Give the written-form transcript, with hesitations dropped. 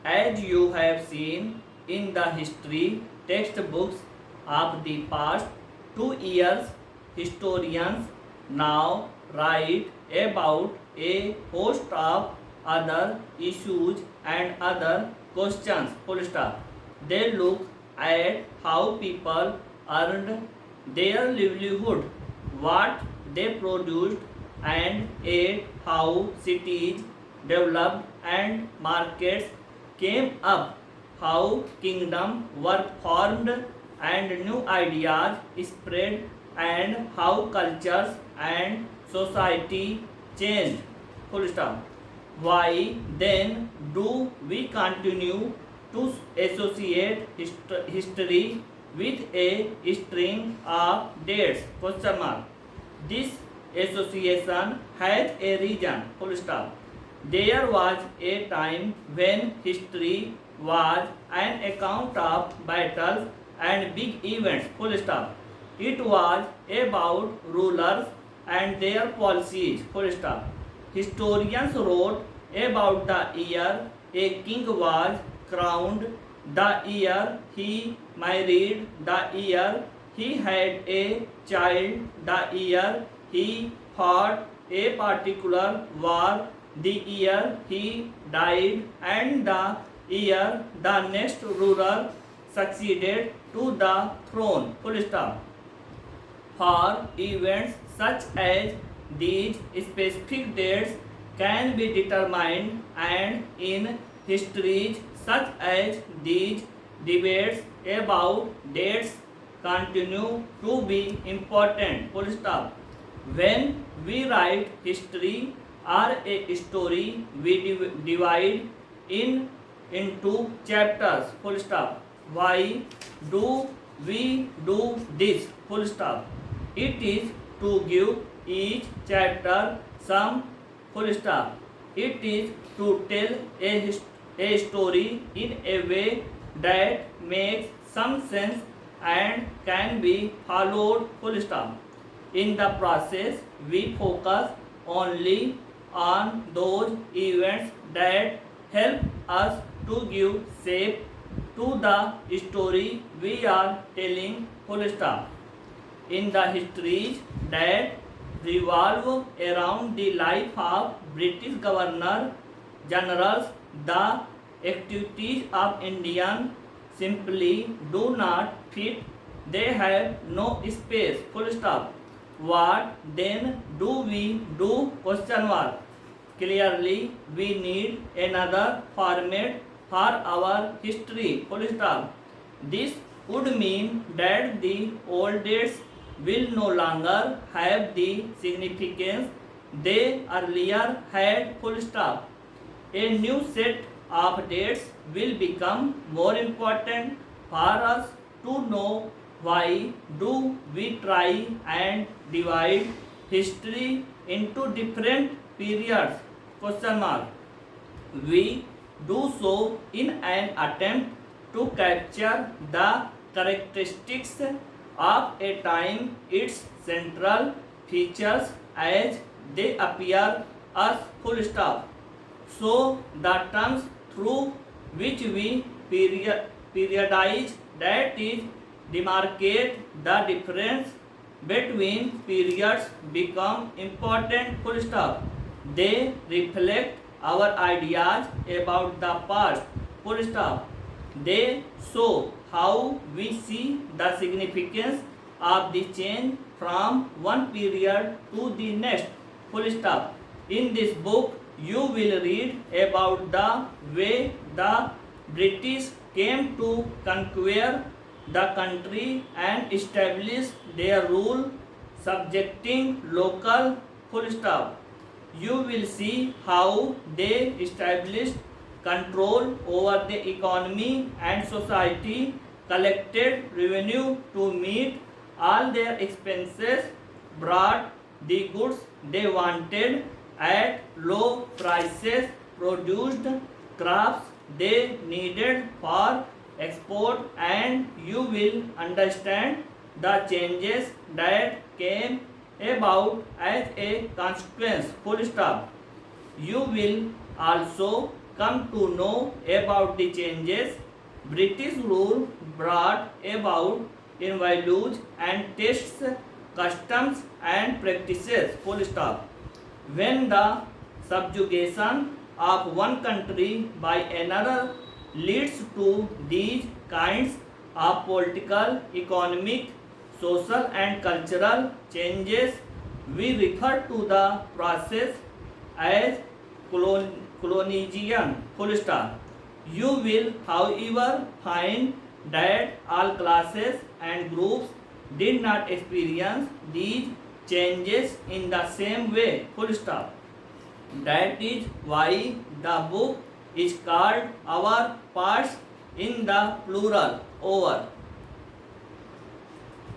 As you have seen in the history textbooks of the past 2 years, historians now write about a host of other issues and other questions. Full stop. They look at how people earned their livelihood, what they produced, and at how cities developed and markets came up, how kingdoms were formed and new ideas spread, and how cultures and society changed. Full stop. Why then do we continue to associate history with a string of dates? Question mark. This association has a reason. Full stop. There was a time when history was an account of battles and big events. Full stop. It was about rulers and their policies. Full stop. Historians wrote about the year a king was crowned, the year he married, the year he had a child, the year he fought a particular war, the year he died, and the year the next ruler succeeded to the throne. Full stop. For events such as these, specific dates can be determined, and in histories such as these, debates about dates continue to be important. Full stop. When we write history or a story, we divide into chapters. Full stop. Why do we do this? Full stop. It is to give each chapter some full stop. It is to tell a story in a way that makes some sense and can be followed. Full stop. In the process, we focus only on those events that help us to give shape to the story we are telling. Full stop. In the histories that revolve around the life of British governor generals, the activities of Indians simply do not fit. They have no space. Full stop. What then do we do? Question mark. Clearly, we need another format for our history. Full stop. This would mean that the old dates will no longer have the significance they earlier had. Full stop. A new set of dates will become more important for us to know. Why do we try and divide history into different periods? Question mark. We do so in an attempt to capture the characteristics of a time, its central features as they appear as. Full stop. So the terms through which we periodize, that is, demarcate the difference between periods, become important. Full stop. They reflect our ideas about the past. Full stop. They show how we see the significance of the change from one period to the next. Full stop. In this book, you will read about the way the British came to conquer the country and establish their rule, subjecting local. Full stop. You will see how they established control over the economy and society, collected revenue to meet all their expenses, brought the goods they wanted at low prices, produced crops they needed for export, and you will understand the changes that came about as a consequence. Full stop. You will also come to know about the changes British rule brought about in values and tastes, customs and practices. Full stop. When the subjugation of one country by another leads to these kinds of political, economic, social and cultural changes, we refer to the process as colonization. Full stop. You will, however, find that all classes and groups did not experience these changes in the same way. Full stop. That is why the book is called Our Past in the plural. Over.